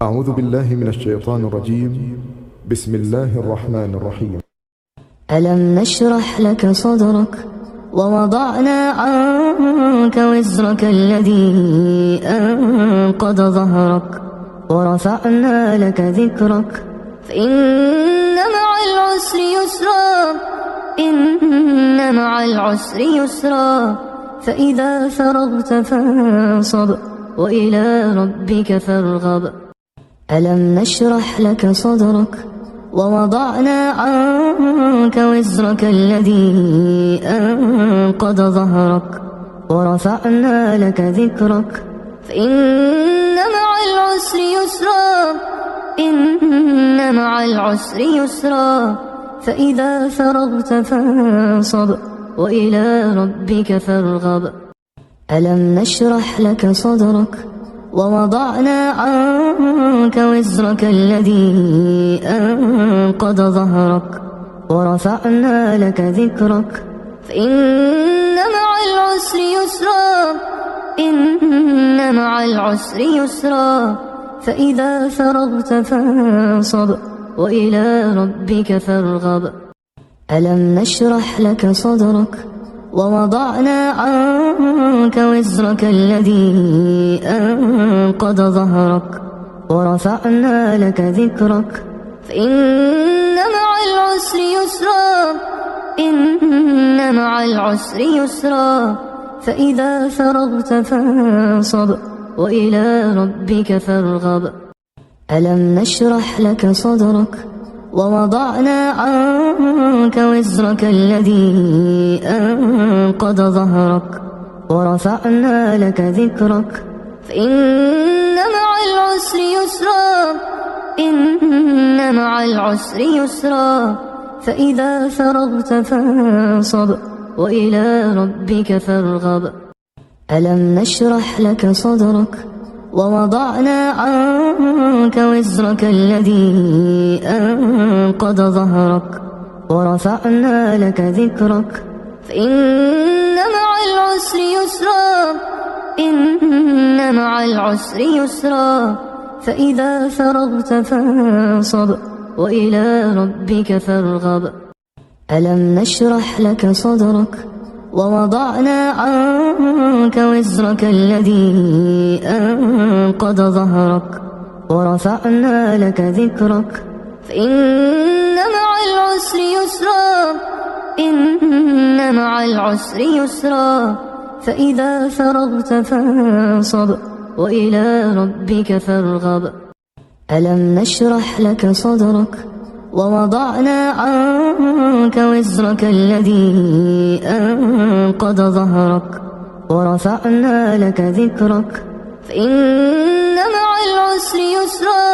أعوذ بالله من الشيطان الرجيم. بسم الله الرحمن الرحيم. ألم نشرح لك صدرك ووضعنا عنك وزرك الذي أنقض ظهرك ورفعنا لك ذكرك فإن مع العسر يسرا إن مع العسر يسرا فإذا فرغت فانصب وإلى ربك فارغب. ألم نشرح لك صدرك ووضعنا عنك وزرك الذي أنقض ظهرك ورفعنا لك ذكرك فإن مع العسر يسرا إن مع العسر يسرا فإذا فرغت فانصب وإلى ربك فارغب. ألم نشرح لك صدرك ووضعنا عنك وزرك الذي أنقض ظهرك ورفعنا لك ذكرك فإن مع العسر يسرا إن مع العسر يسرا فإذا فرغت فانصب وإلى ربك فارغب. ألم نشرح لك صدرك ووضعنا عنك وزرك الذي أنقض ظهرك ورفعنا لك ذكرك فإن مع العسر يسرا إن مع العسر يسرا فإذا فرغت فانصب وإلى ربك فارغب. ألم نشرح لك صدرك ووضعنا عنك وزرك الذي أنقض ظهرك ورفعنا لك ذكرك فإن مع العسر يسرا إن مع العسر يسرا فإذا فرغت فانصب وإلى ربك فارغب. ألم نشرح لك صدرك ووضعنا عنك وزرك الذي أنقض ظهرك ورفعنا لك ذكرك فإن مع العسر يسرا إن مع العسر يسرا فإذا فرغت فانصب وإلى ربك فارغب. ألم نشرح لك صدرك ووضعنا عنك وزرك الذي أنقض ظهرك ورفعنا لك ذكرك فإن مع العسر يسرا إن مع العسر يسرا فإذا فرغت فانصب وإلى ربك فارغب. ألم نشرح لك صدرك ووضعنا عنك وزرك الذي أنقض ظهرك ورفعنا لك ذكرك فإن مع العسر يسرا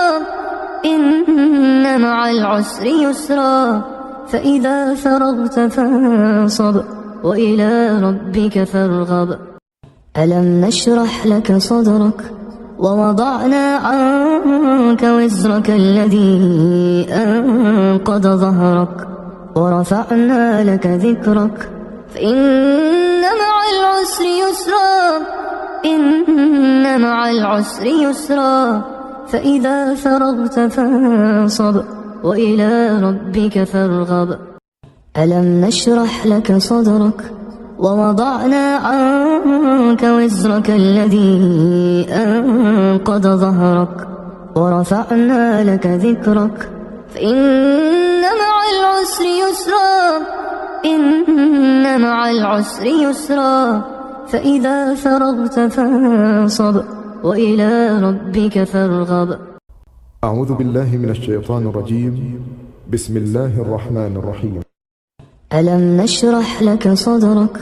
إن مع العسر يسرا فإذا فرغت فانصب وإلى ربك فارغب. ألم نشرح لك صدرك ووضعنا عنك وزرك الذي أنقض ظهرك ورفعنا لك ذكرك فإن مع العسر يسرا إن مع العسر يسرا فإذا فرغت فانصب وإلى ربك فارغب. ألم نشرح لك صدرك ووضعنا عنك وزرك الذي أنقض ظهرك ورفعنا لك ذكرك فإن مع العسر يسرا إن مع العسر يسرا فإذا فرغت فانصب وإلى ربك فارغب. أعوذ بالله من الشيطان الرجيم. بسم الله الرحمن الرحيم. ألم نشرح لك صدرك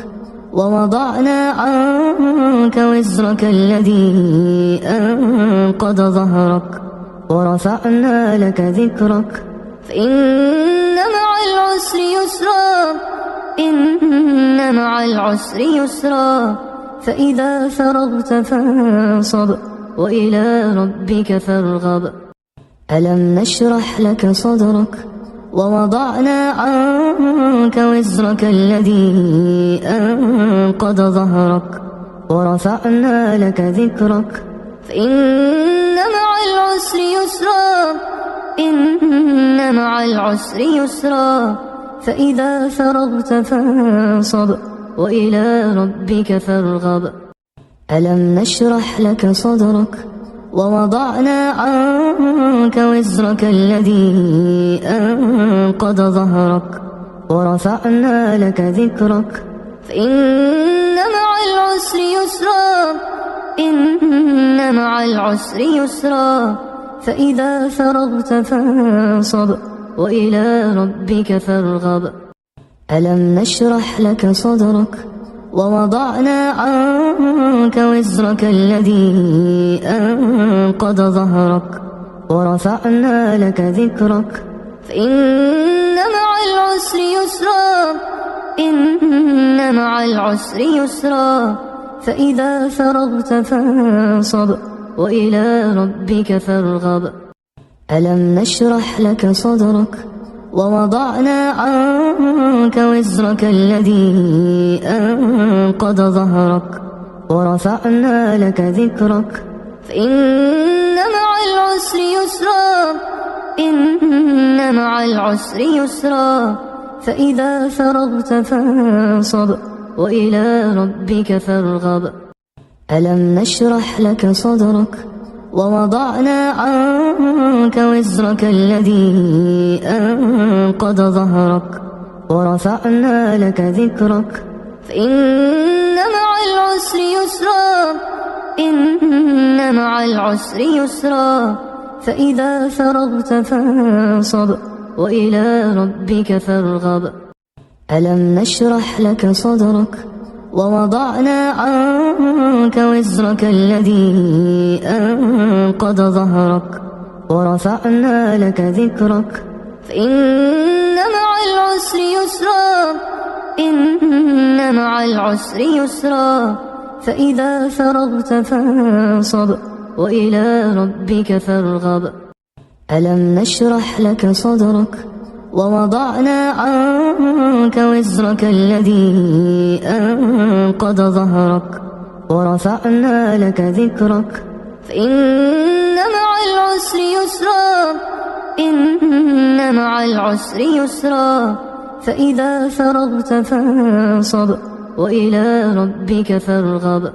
ووضعنا عنك وزرك الذي أنقض ظهرك ورفعنا لك ذكرك فإن مع العسر يسرا إن مع العسر يسرا فإذا فرغت فانصب وإلى ربك فارغب. ألم نشرح لك صدرك ووضعنا عنك وزرك الذي أنقض ظهرك ورفعنا لك ذكرك فإن مع العسر مع العسر يسرا فإذا فرغت فانصب وإلى ربك فارغب. ألم نشرح لك صدرك ووضعنا عنك وزرك الذي أنقض ظهرك ورفعنا لك ذكرك فإن مع العسر يسرا إن مع العسر يسرا فإذا فرغت فانصب وإلى ربك فارغب. ألم نشرح لك صدرك ووضعنا عنك وزرك الذي أنقض ظهرك ورفعنا لك ذكرك فإن مع العسر يسرا إن مع العسر يسرا فإذا فرغت فانصب وإلى ربك فارغب. ألم نشرح لك صدرك ووضعنا عنك وزرك الذي أنقض ظهرك ورفعنا لك ذكرك فإن مع العسر يسرا إن مع العسر يسرا فإذا فرغت فانصب وإلى ربك فارغب. ألم نشرح لك صدرك ووضعنا عنك وزرك الذي أنقض ظهرك ورفعنا لك ذكرك فإن مع العسر يسرا إن مع العسر يسرا فإذا فرغت فانصب وإلى ربك فارغب. ألم نشرح لك صدرك ووضعنا عنك وزرك الذي أنقض ظهرك ورفعنا لك ذكرك فإن مع العسر يسرا إن مع العسر يسرا فإذا فرغت فانصب وإلى ربك فارغب. ألم نشرح لك صدرك ووضعنا عنك وزرك الذي أنقض ظهرك ورفعنا لك ذكرك فإن مع العسر يسرا إن مع العسر يسرا فإذا فرغت فانصب وإلى ربك فارغب.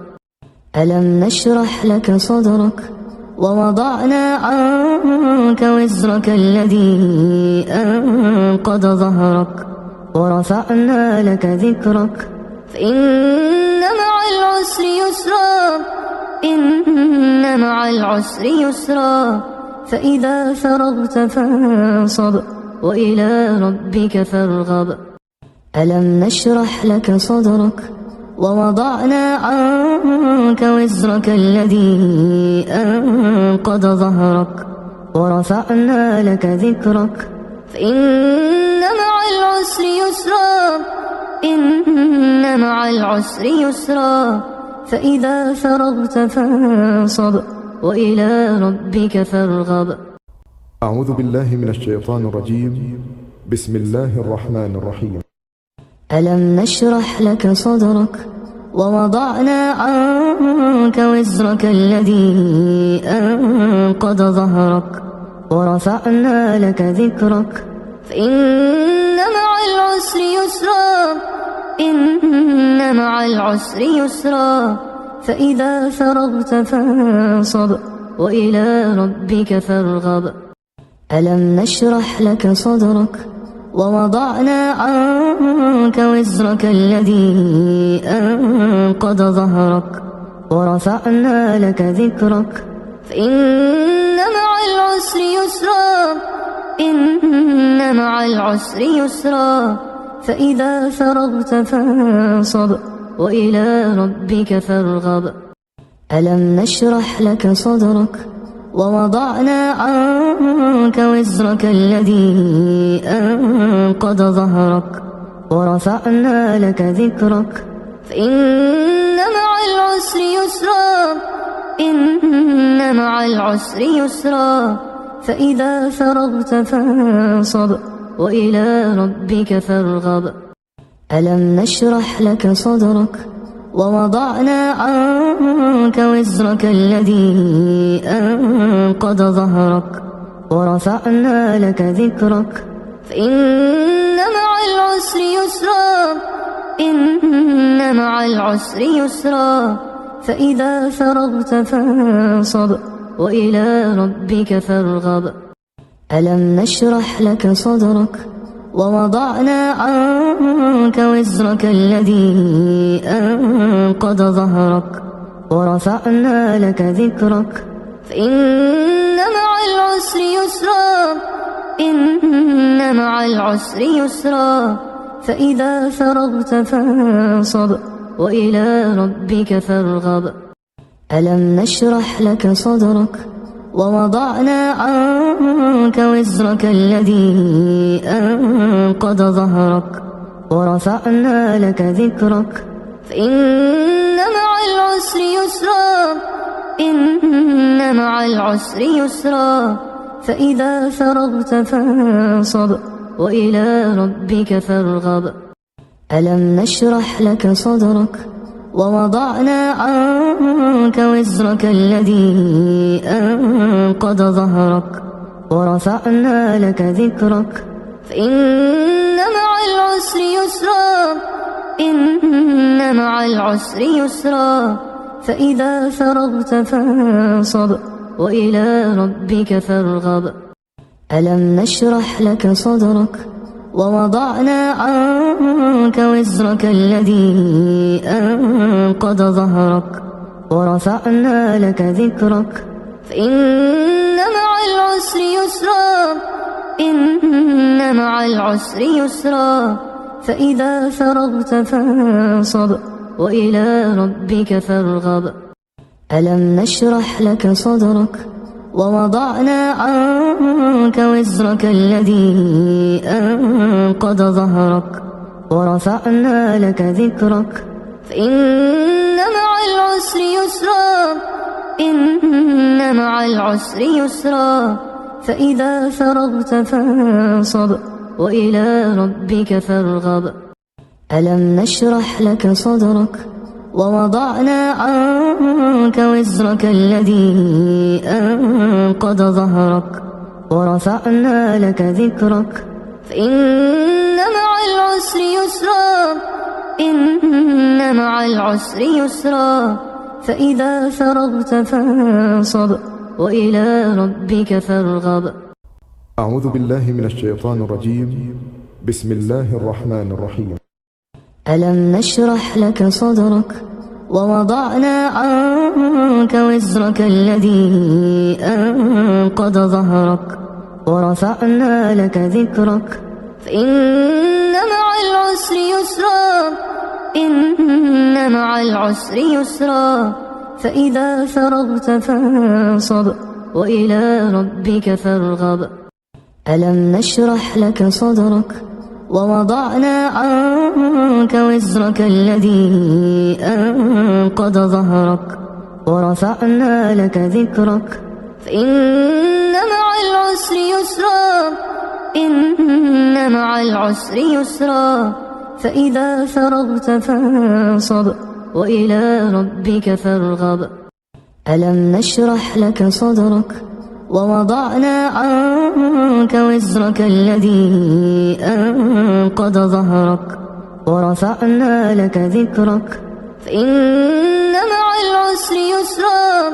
ألم نشرح لك صدرك ووضعنا عنك وزرك الذي أنقض ظهرك ورفعنا لك ذكرك فإن مع العسر يسرا إن مع العسر يسرا فإذا فرغت فانصب وإلى ربك فارغب. ألم نشرح لك صدرك ووضعنا عنك وزرك الذي أنقض ظهرك ورفعنا لك ذكرك فإن مع العسر يسرا إن مع العسر يسرا فإذا فرغت فانصب وإلى ربك فارغب. أعوذ بالله من الشيطان الرجيم. بسم الله الرحمن الرحيم. ألم نشرح لك صدرك ووضعنا عنك وزرك الذي أنقض ظهرك ورفعنا لك ذكرك فإن مع العسر يسرا إن مع العسر يسرا فإذا فرغت فانصب وإلى ربك فارغب. ألم نشرح لك صدرك ووضعنا عنك وزرك الذي أنقض ظهرك ورفعنا لك ذكرك فإن مع العسر يسرا إن مع العسر يسرا فإذا فرغت فانصب وإلى ربك فارغب. ألم نشرح لك صدرك ووضعنا عنك وزرك الذي أنقض ظهرك ورفعنا لك ذكرك فإن مع العسر يسرا إن مع العسر يسرا فإذا فرغت فانصب وإلى ربك فارغب. ألم نشرح لك صدرك ووضعنا عنك وزرك الذي أنقض ظهرك ورفعنا لك ذكرك فإن مع العسر يسرا إن مع العسر يسرا فإذا فرغت فانصب وإلى ربك فارغب ألم نشرح لك صدرك ووضعنا عنك وزرك الذي أنقض ظهرك ورفعنا لك ذكرك فإن مع العسر يسرا إن مع العسر يسرا فإذا فرغت فانصب وإلى ربك فارغب ألم نشرح لك صدرك ووضعنا عنك وزرك الذي أنقض ظهرك ورفعنا لك ذكرك فإن مع العسر يسرا إن مع العسر يسرا فإذا فرغت فانصب وإلى ربك فارغب ألم نشرح لك صدرك ووضعنا عنك وزرك الذي أنقض ظهرك ورفعنا لك ذكرك فإن مع العسر يسرا إن مع العسر يسرا فإذا فرغت فانصب وإلى ربك فارغب ألم نشرح لك صدرك ووضعنا عنك وزرك الذي أنقض ظهرك ورفعنا لك ذكرك فإن مع العسر يسرا إن مع العسر يسرا فإذا فرغت فانصب وإلى ربك فارغب ألم نشرح لك صدرك ووضعنا عنك وزرك الذي أنقض ظهرك ورفعنا لك ذكرك فإن مع العسر يسرا إن مع العسر يسرا فإذا فرغت فانصب وإلى ربك فارغب ألم نشرح لك صدرك ووضعنا عنك وزرك الذي أنقض ظهرك ورفعنا لك ذكرك فإن مع العسر يسرا إن مع العسر يسرا فإذا فرغت فانصب وإلى ربك فارغب أعوذ بالله من الشيطان الرجيم. بسم الله الرحمن الرحيم. ألم نشرح لك صدرك ووضعنا عنك وزرك الذي أنقض ظهرك ورفعنا لك ذكرك فإن مع العسر يسرا إن مع العسر يسرا فإذا فرغت فانصب وإلى ربك فارغب ألم نشرح لك صدرك ووضعنا عنك وزرك الذي أنقض ظهرك ورفعنا لك ذكرك فإن مع العسر يسرا إن مع العسر يسرا فإذا فرغت فانصب وإلى ربك فارغب ألم نشرح لك صدرك ووضعنا عنك وزرك الذي أنقض ظهرك ورفعنا لك ذكرك فإن مع العسر يسرا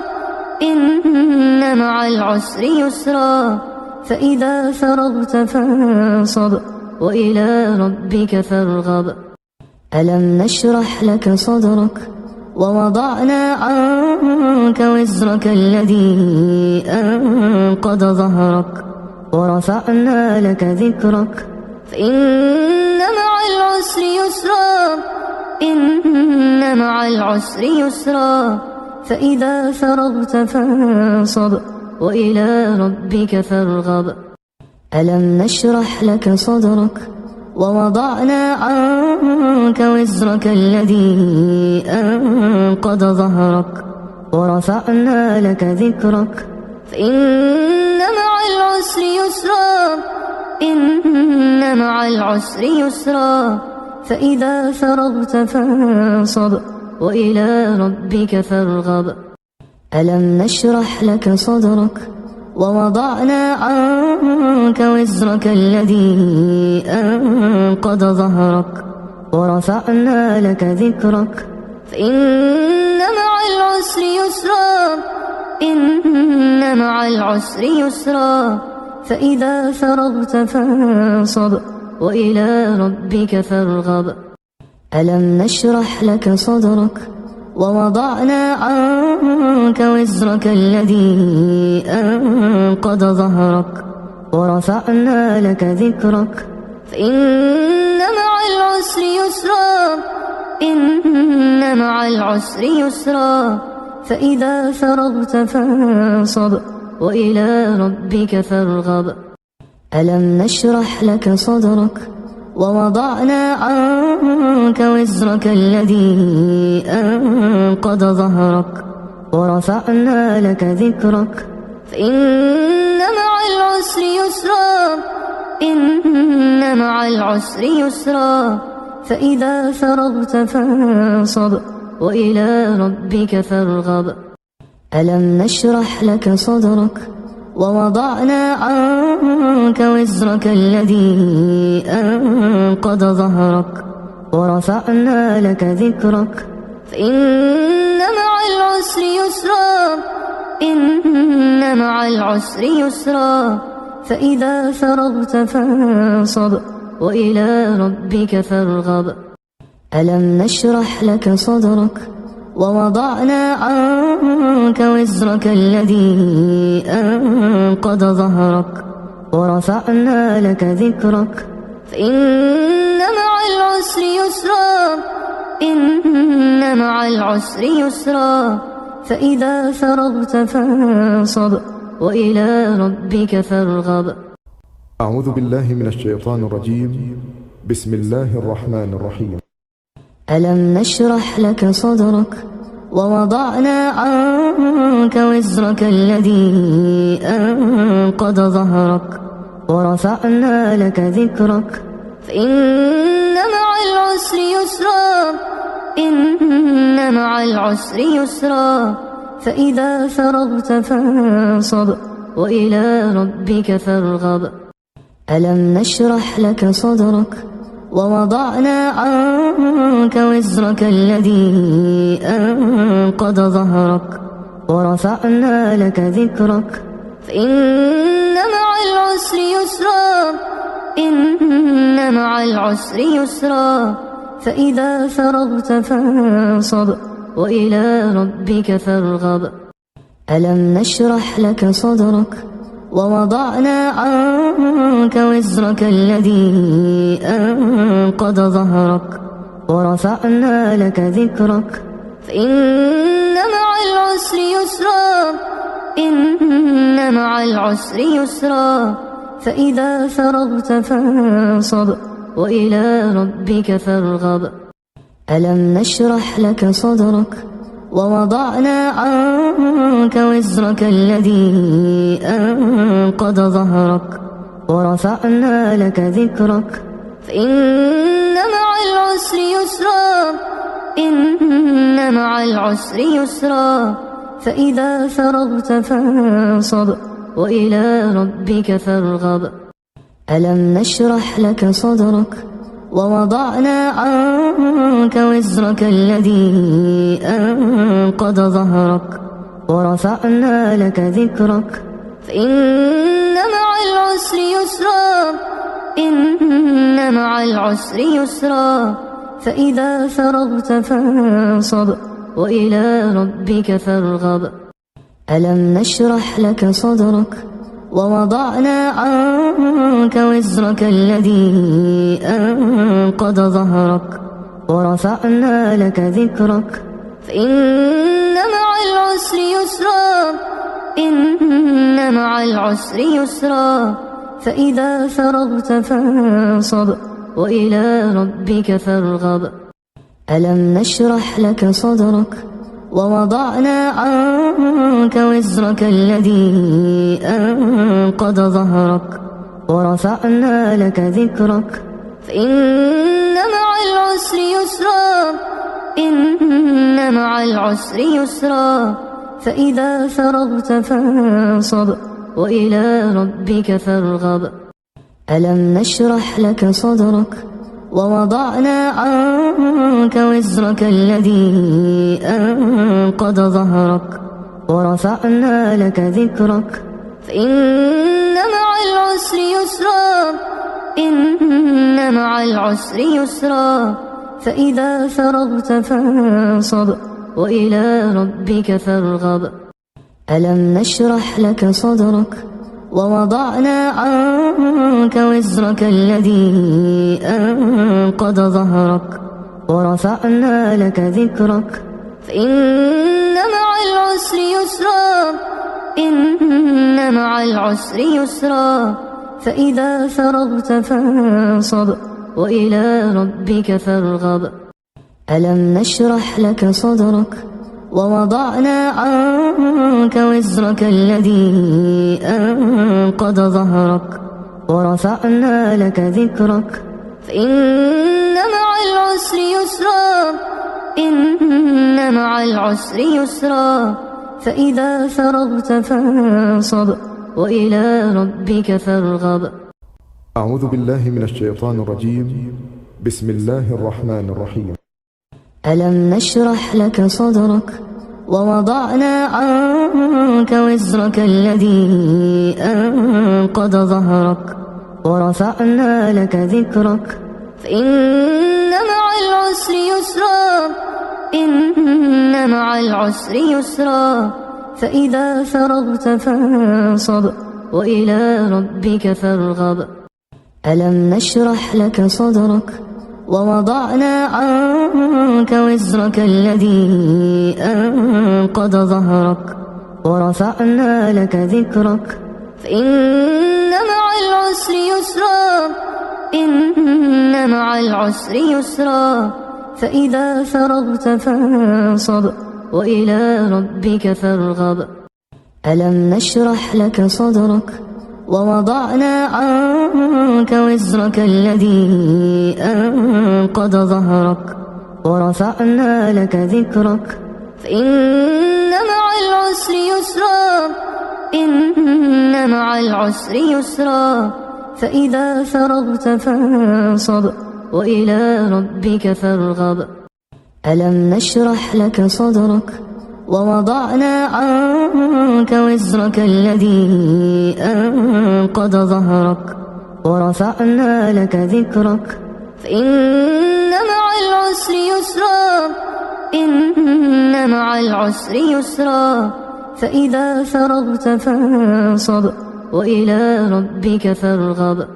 إن مع العسر يسرا فإذا فرغت فانصب وإلى ربك فارغب ألم نشرح لك صدرك ووضعنا عنك وزرك الذي أنقض ظهرك ورفعنا لك ذكرك فإن مع العسر يسرا إن مع العسر يسرا فإذا فرغت فانصب وإلى ربك فارغب ألم نشرح لك صدرك ووضعنا عنك وزرك الذي أنقض ظهرك ورفعنا لك ذكرك فإن مع العسر يسرا إن مع العسر يسرا فإذا فرغت فانصب وإلى ربك فارغب ألم نشرح لك صدرك ووضعنا عنك وزرك الذي أنقض ظهرك ورفعنا لك ذكرك فإن مع العسر يسرا إن مع العسر يسرا فإذا فرغت فانصب وإلى ربك فارغب ألم نشرح لك صدرك ووضعنا عنك وزرك الذي أنقض ظهرك ورفعنا لك ذكرك فإن مع العسر يسرا إن مع العسر يسرا فإذا فرغت فانصب وإلى ربك فارغب ألم نشرح لك صدرك ووضعنا عنك وزرك الذي أنقض ظهرك ورفعنا لك ذكرك فإن مع العسر يسرا إن مع العسر يسرا فإذا فرغت فانصب وإلى ربك فارغب ألم نشرح لك صدرك ووضعنا عنك وزرك الذي أنقض ظهرك ورفعنا لك ذكرك فإن مع العسر يسرا إن مع العسر يسرا فإذا فرغت فانصب وإلى ربك فارغب ألم نشرح لك صدرك ووضعنا عنك وزرك الذي أنقض ظهرك ورفعنا لك ذكرك فإن مع العسر يسرا إن مع العسر يسرا فإذا فرغت فانصب وإلى ربك فارغب أعوذ بالله من الشيطان الرجيم. بسم الله الرحمن الرحيم. ألم نشرح لك صدرك ووضعنا عنك وزرك الذي أنقض ظهرك ورفعنا لك ذكرك فإن مع العسر يسرا إن مع العسر يسرا فإذا فرغت فانصب وإلى ربك فارغب ألم نشرح لك صدرك ووضعنا عنك وزرك الذي أنقض ظهرك ورفعنا لك ذكرك فإن مع العسر يسرا إن مع العسر يسرا فإذا فرغت فانصب وإلى ربك فارغب ألم نشرح لك صدرك ووضعنا عنك وزرك الذي أنقض ظهرك ورفعنا لك ذكرك فإن مع العسر يسرا إن مع العسر يسرا فإذا فرغت فانصب وإلى ربك فارغب ألم نشرح لك صدرك ووضعنا عنك وزرك الذي أنقض ظهرك ورفعنا لك ذكرك فإن مع العسر يسرا إن مع العسر يسرا فإذا فرغت فانصب وإلى ربك فارغب ألم نشرح لك صدرك ووضعنا عنك وزرك الذي أنقض ظهرك ورفعنا لك ذكرك فإن مع العسر يسرا إن مع العسر يسرا فإذا فرغت فانصب وإلى ربك فارغب ألم نشرح لك صدرك ووضعنا عنك وزرك الذي أنقض ظهرك ورفعنا لك ذكرك فإن مع العسر يسرا إن مع العسر يسرا فإذا فرغت فانصب وإلى ربك فارغب ألم نشرح لك صدرك ووضعنا عنك وزرك الذي أنقض ظهرك ورفعنا لك ذكرك فإن مع العسر يسرا إن مع العسر يسرا فإذا فرغت فانصب وإلى ربك فارغب. ألم نشرح لك صدرك ووضعنا عنك وزرك الذي أنقض ظهرك ورفعنا لك ذكرك فإن مع العسر يسرا إن مع العسر يسرا فإذا فرغت فانصب وإلى ربك فارغب. ألم نشرح لك صدرك ووضعنا عنك وزرك الذي أنقض ظهرك ورفعنا لك ذكرك فإن مع العسر يسرا إن مع العسر يسرا فإذا فرغت فانصب وإلى ربك فارغب. ألم نشرح لك صدرك ووضعنا عنك وزرك الذي أنقض ظهرك ورفعنا لك ذكرك فإن مع العسر يسرا إن مع العسر يسرا فإذا فرغت فانصب وإلى ربك فارغب. أعوذ بالله من الشيطان الرجيم. بسم الله الرحمن الرحيم. ألم نشرح لك صدرك ووضعنا عنك وزرك الذي أنقض ظهرك ورفعنا لك ذكرك فإن مع العسر يسرا إن مع العسر يسرا فإذا فرغت فانصب وإلى ربك فارغب. ألم نشرح لك صدرك ووضعنا عنك وزرك الذي أنقض ظهرك ورفعنا لك ذكرك فإن مع العسر يسرا إن مع العسر يسرا فإذا فرغت فانصب وإلى ربك فارغب. ألم نشرح لك صدرك ووضعنا عنك وزرك الذي أنقض ظهرك ورفعنا لك ذكرك فإن مع العسر يسرا إن مع العسر يسرا فإذا فرغت فانصب وإلى ربك فارغب. ألم نشرح لك صدرك ووضعنا عنك وزرك الذي أنقض ظهرك ورفعنا لك ذكرك فإن مع العسر يسرا إن مع العسر يسرا فإذا فرغت فانصب وإلى ربك فارغب.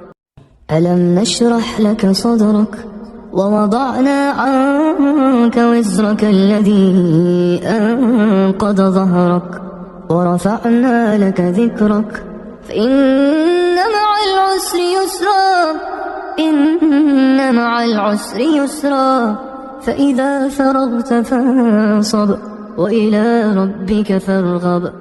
ألم نشرح لك صدرك ووضعنا عنك وزرك الذي أنقض ظهرك ورفعنا لك ذكرك فإن مع العسر يسرا إن مع العسر يسرا فإذا فرغت فانصب وإلى ربك فارغب.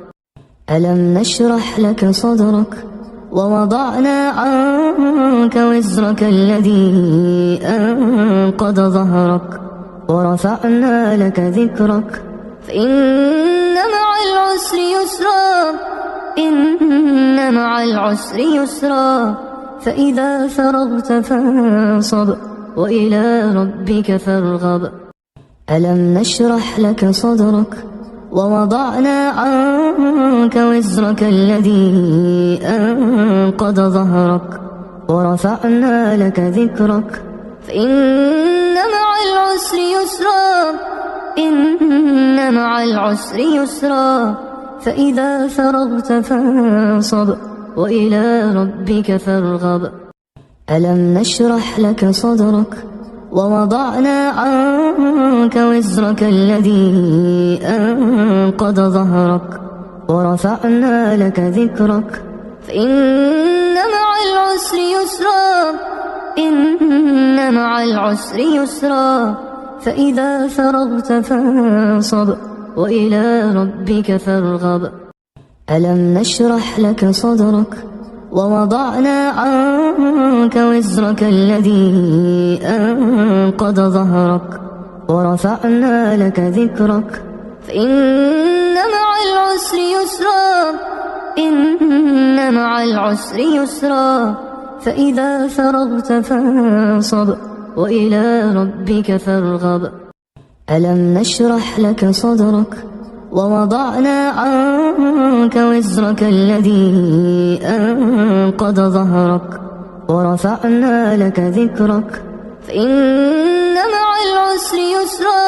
ألم نشرح لك صدرك ووضعنا عنك وزرك الذي أنقض ظهرك ورفعنا لك ذكرك فإن مع العسر يسرا إن مع العسر يسرا فإذا فرغت فانصب وإلى ربك فارغب. ألم نشرح لك صدرك ووضعنا عنك وزرك الذي أنقض ظهرك ورفعنا لك ذكرك فإن مع العسر يسرا إن مع العسر يسرا فإذا فرغت فانصب وإلى ربك فارغب. ألم نشرح لك صدرك ووضعنا عنك وزرك الذي أنقض ظهرك ورفعنا لك ذكرك فإن مع العسر يسرا إن مع العسر يسرا فإذا فرغت فانصب وإلى ربك فارغب. ألم نشرح لك صدرك ووضعنا عنك وزرك الذي أنقض ظهرك ورفعنا لك ذكرك فإن مع العسر يسرا إن مع العسر يسرا فإذا فرغت فانصب وإلى ربك فارغب. ألم نشرح لك صدرك ووضعنا عنك وزرك الذي أنقض ظهرك ورفعنا لك ذكرك فإن مع العسر يسرا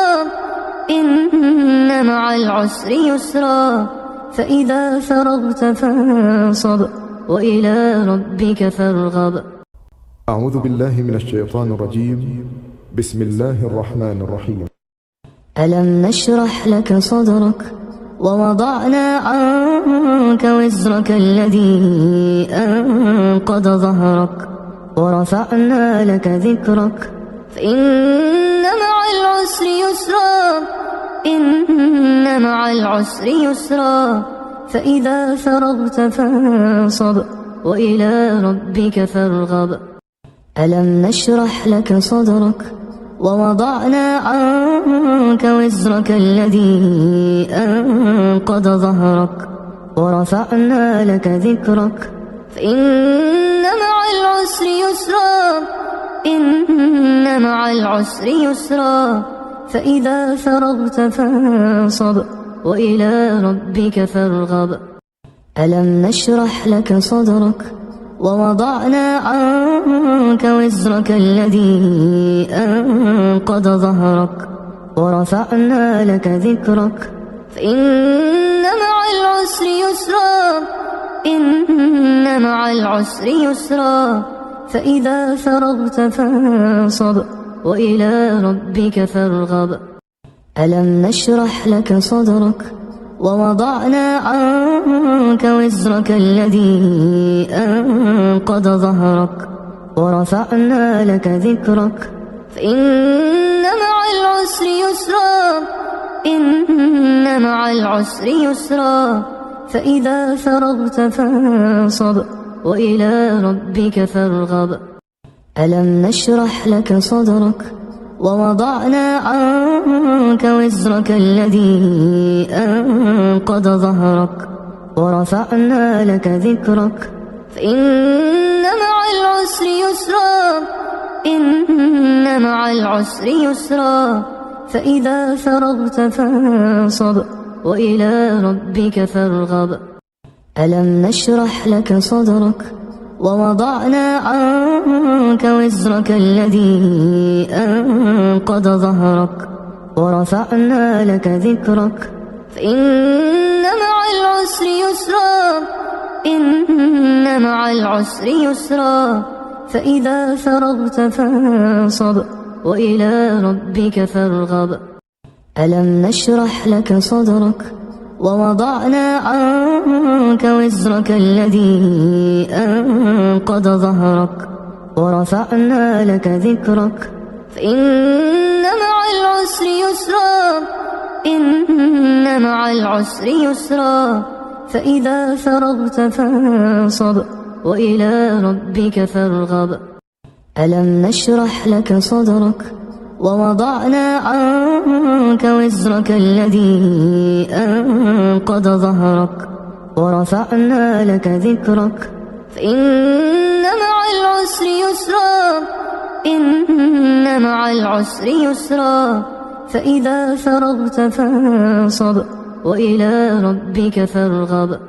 إن مع العسر يسرا فإذا فرغت فانصب وإلى ربك فارغب. أعوذ بالله من الشيطان الرجيم. بسم الله الرحمن الرحيم. ألم نشرح لك صدرك ووضعنا عنك وزرك الذي أنقض ظهرك ورفعنا لك ذكرك فإن مع العسر يسرا إن مع العسر يسرا فإذا فرغت فانصب وإلى ربك فارغب. ألم نشرح لك صدرك ووضعنا عنك وزرك الذي أنقض ظهرك ورفعنا لك ذكرك فإن مع العسر يسرا إن مع العسر يسرا فإذا فرغت فانصب وإلى ربك فارغب. ألم نشرح لك صدرك ووضعنا عنك وزرك الذي أنقض ظهرك ورفعنا لك ذكرك فإن مع العسر يسرا إن مع العسر يسرا فإذا فرغت فانصب وإلى ربك فارغب. ألم نشرح لك صدرك ووضعنا عنك وزرك الذي أنقض ظهرك ورفعنا لك ذكرك فإن مع العسر يسرا إن مع العسر يسرا فإذا فرغت فانصب وإلى ربك فارغب. ألم نشرح لك صدرك ووضعنا عنك وزرك الذي أنقض ظهرك ورفعنا لك ذكرك فإن مع العسر يسرا إن مع العسر يسرا فإذا فرغت فانصب وإلى ربك فارغب. ألم نشرح لك صدرك ووضعنا عنك وزرك الذي أنقض ظهرك ورفعنا لك ذكرك فإن مع العسر يسرا إن مع العسر يسرا فإذا فرغت فانصب وإلى ربك فارغب. ألم نشرح لك صدرك ووضعنا عنك وزرك الذي أنقض ظهرك ورفعنا لك ذكرك فإن مع العسر يسرا إن مع العسر يسرا فإذا فرغت فانصب وإلى ربك فارغب. ألم نشرح لك صدرك ووضعنا عنك وزرك الذي أنقض ظهرك ورفعنا لك ذكرك فإن مع العسر يسرا إن مع العسر يسرا فإذا فرغت فانصب وإلى ربك فارغب.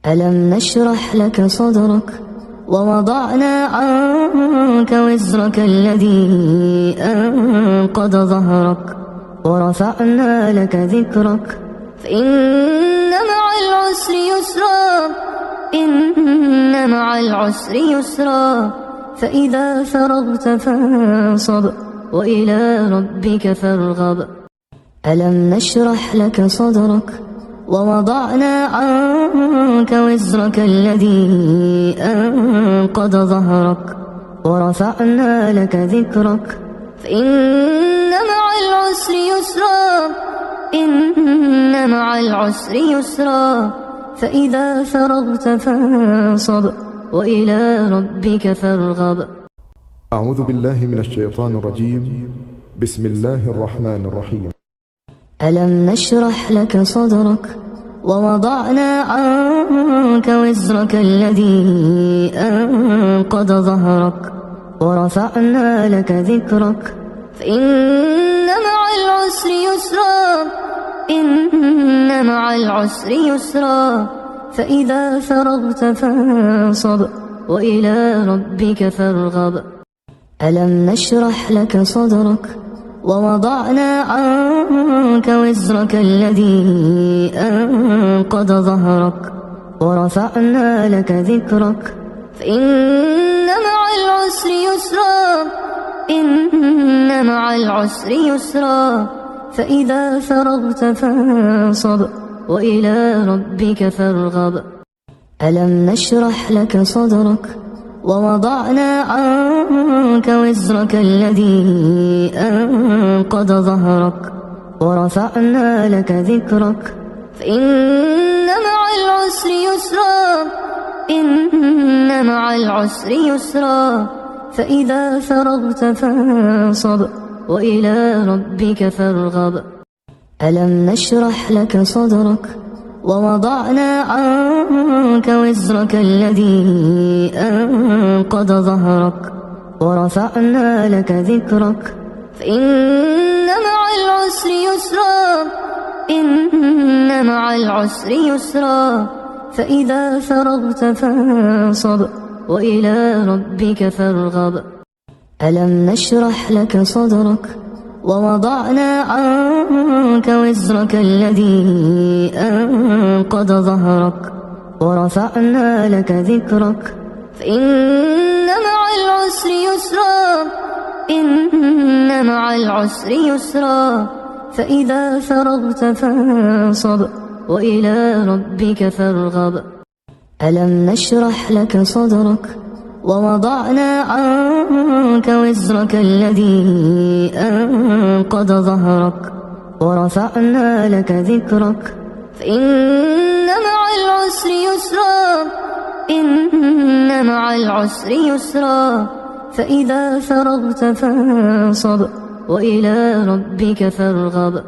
ألم نشرح لك صدرك ووضعنا عنك وزرك الذي أنقض ظهرك ورفعنا لك ذكرك فإن مع العسر يسرا إن مع العسر يسرا فإذا فرغت فانصب وإلى ربك فارغب. ألم نشرح لك صدرك ووضعنا عنك وزرك الذي أنقض ظهرك ورفعنا لك ذكرك فإن مع العسر يسرا إن مع العسر يسرا فإذا فرغت فانصب وإلى ربك فارغب. أعوذ بالله من الشيطان الرجيم. بسم الله الرحمن الرحيم. ألم نشرح لك صدرك ووضعنا عنك وزرك الذي أنقض ظهرك ورفعنا لك ذكرك فإن مع العسر يسرا إن مع العسر يسرا فإذا فرغت فانصب وإلى ربك فارغب ألم نشرح لك صدرك ووضعنا عنك وزرك الذي أنقض ظهرك ورفعنا لك ذكرك فإن مع العسر يسرا إن مع العسر يسرا فإذا فرغت فانصب وإلى ربك فارغب ألم نشرح لك صدرك ووضعنا عنك وزرك الذي أنقض ظهرك ورفعنا لك ذكرك فإن مع العسر يسرا إن مع العسر يسرا فإذا فرغت فانصب وإلى ربك فارغب ألم نشرح لك صدرك ووضعنا عنك وزرك الذي أنقض ظهرك ورفعنا لك ذكرك فإن مع العسر يسرا إن مع العسر يسرا فإذا فرغت فانصب وإلى ربك فارغب ألم نشرح لك صدرك ووضعنا عنك وزرك الذي أنقض ظهرك ورفعنا لك ذكرك فإن مع العسر يسرا إن مع العسر يسرا فإذا فرغت فانصب وإلى ربك فارغب ألم نشرح لك صدرك ووضعنا عنك وزرك الذي أنقض ظهرك ورفعنا لك ذكرك فإن مع العسر يسرا إن مع العسر يسرا فإذا فرغت فانصب وإلى ربك فارغب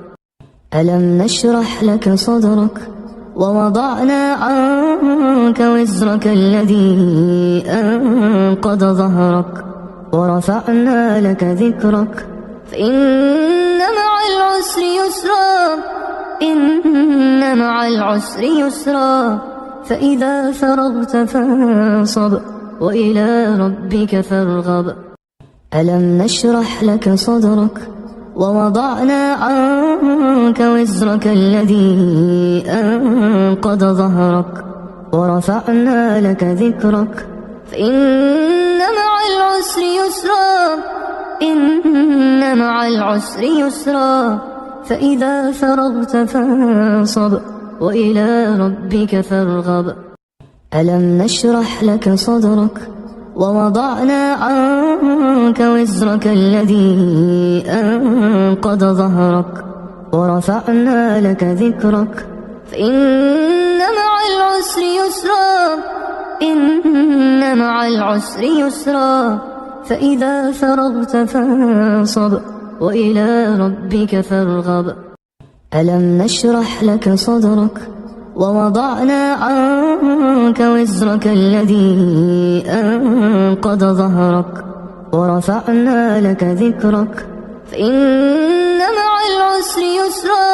ألم نشرح لك صدرك ووضعنا عنك وزرك الذي أنقض ظهرك ورفعنا لك ذكرك فإن مع العسر يسرا إن مع العسر يسرا فإذا فرغت فانصب وإلى ربك فارغب ألم نشرح لك صدرك ووضعنا عنك وزرك الذي أنقض ظهرك ورفعنا لك ذكرك فإن مع العسر يسرا إن مع العسر يسرا فإذا فرغت فانصب وإلى ربك فارغب ألم نشرح لك صدرك ووضعنا عنك وزرك الذي أنقض ظهرك ورفعنا لك ذكرك فإن مع العسر يسرا إن مع العسر يسرا فإذا فرغت فانصب وإلى ربك فارغب ألم نشرح لك صدرك ووضعنا عنك وزرك الذي أنقض ظهرك ورفعنا لك ذكرك فإن مع العسر يسرا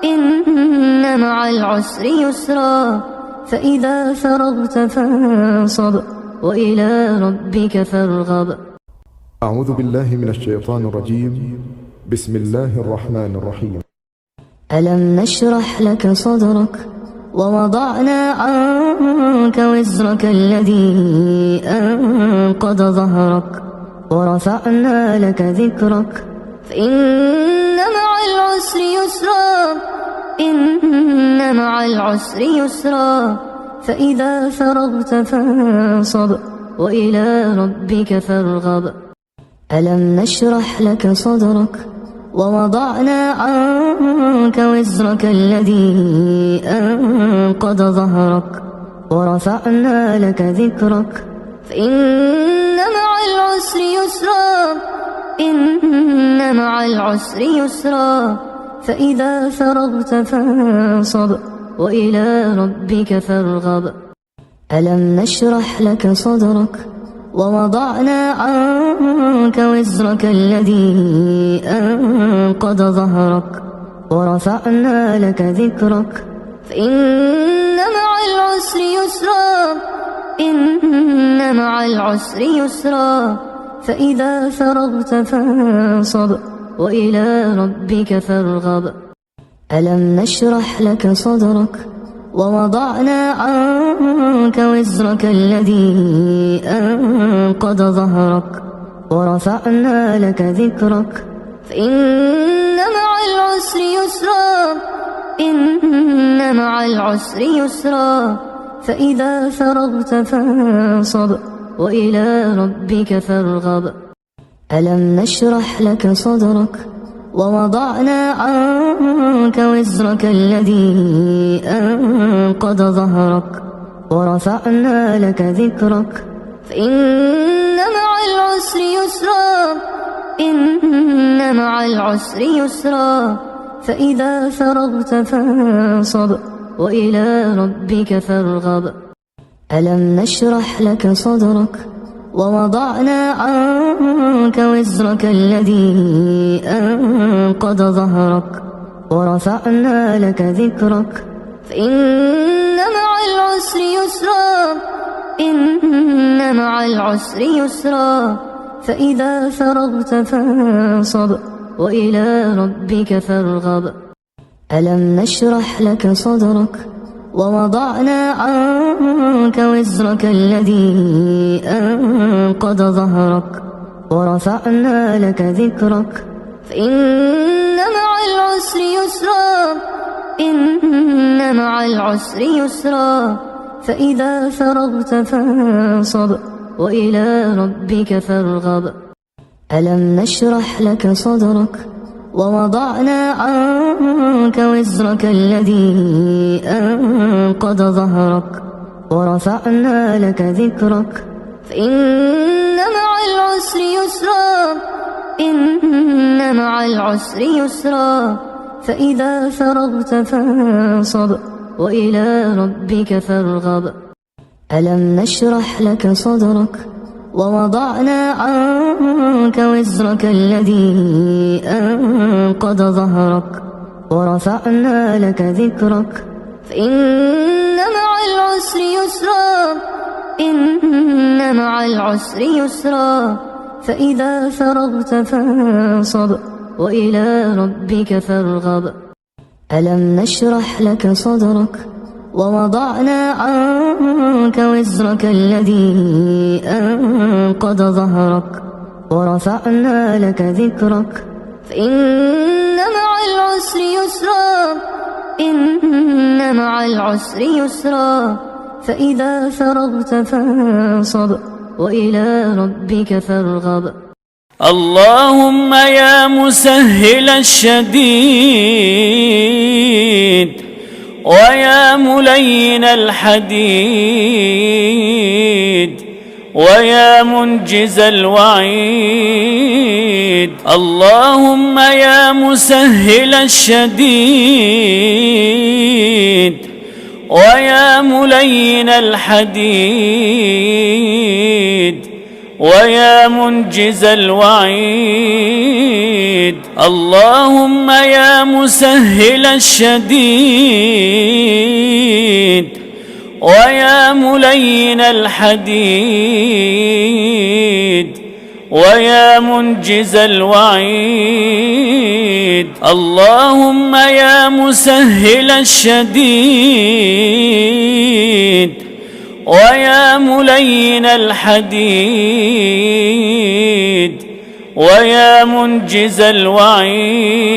إن مع العسر يسرا فإذا فرغت فانصب وإلى ربك فارغب أعوذ بالله من الشيطان الرجيم بسم الله الرحمن الرحيم ألم نشرح لك صدرك ووضعنا عنك وزرك الذي أنقض ظهرك ورفعنا لك ذكرك فإن مع العسر يسرا إن مع العسر يسرا فإذا فرغت فانصب وإلى ربك فارغب ألم نشرح لك صدرك ووضعنا عنك وزرك الذي أنقض ظهرك ورفعنا لك ذكرك فإن مع العسر يسرا إن مع العسر يسرا فإذا فرغت فانصب وإلى ربك فارغب. ألم نشرح لك صدرك ووضعنا عنك وزرك الذي أنقض ظهرك ورفعنا لك ذكرك فإن مع العسر يسرا إن مع العسر يسرا فإذا فرغت فانصب وإلى ربك فارغب. ألم نشرح لك صدرك ووضعنا عنك وزرك الذي أنقض ظهرك ورفعنا لك ذكرك فإن مع العسر يسرا إن مع العسر يسرا فإذا فرغت فانصب وإلى ربك فارغب. ألم نشرح لك صدرك ووضعنا عنك وزرك الذي أنقض ظهرك ورفعنا لك ذكرك فإن مع العسر يسرا إن مع العسر يسرا فإذا فرغت فانصب وإلى ربك فارغب. ألم نشرح لك صدرك ووضعنا عنك وزرك الذي أنقض ظهرك ورفعنا لك ذكرك فإن مع العسر يسرا إن مع العسر يسرا فإذا فرغت فانصب وإلى ربك فارغب. ألم نشرح لك صدرك ووضعنا عنك وزرك الذي أنقض ظهرك ورفعنا لك ذكرك فإن مع العسر يسرا إن مع العسر يسرا فإذا فرغت فانصب وإلى ربك فارغب. ألم نشرح لك صدرك ووضعنا عنك وزرك الذي أنقض ظهرك ورفعنا لك ذكرك فإن مع العسر يسرا إن مع العسر يسرا فإذا فرغت فانصب وإلى ربك فارغب. ألم نشرح لك صدرك ووضعنا عنك وزرك الذي أنقض ظهرك ورفعنا لك ذكرك فإن مع العسر يسرا إن مع العسر يسرا فإذا فرغت فانصب وإلى ربك فارغب. ألم نشرح لك صدرك ووضعنا عنك وزرك الذي أنقض ظهرك ورفعنا لك ذكرك فإن مع العسر يسرا إن مع العسر يسرا فإذا فرغت فانصب وإلى ربك فارغب. اللهم يا مسهل الشديد ويا ملين الحديد ويا منجز الوعيد اللهم يا مسهل الشديد ويا ملين الحديد ويا منجز الوعيد اللهم يا مسهل الشديد ويا ملين الحديد ويا منجز الوعيد اللهم يا مسهل الشديد ويا ملين الحديد ويا منجز الوعيد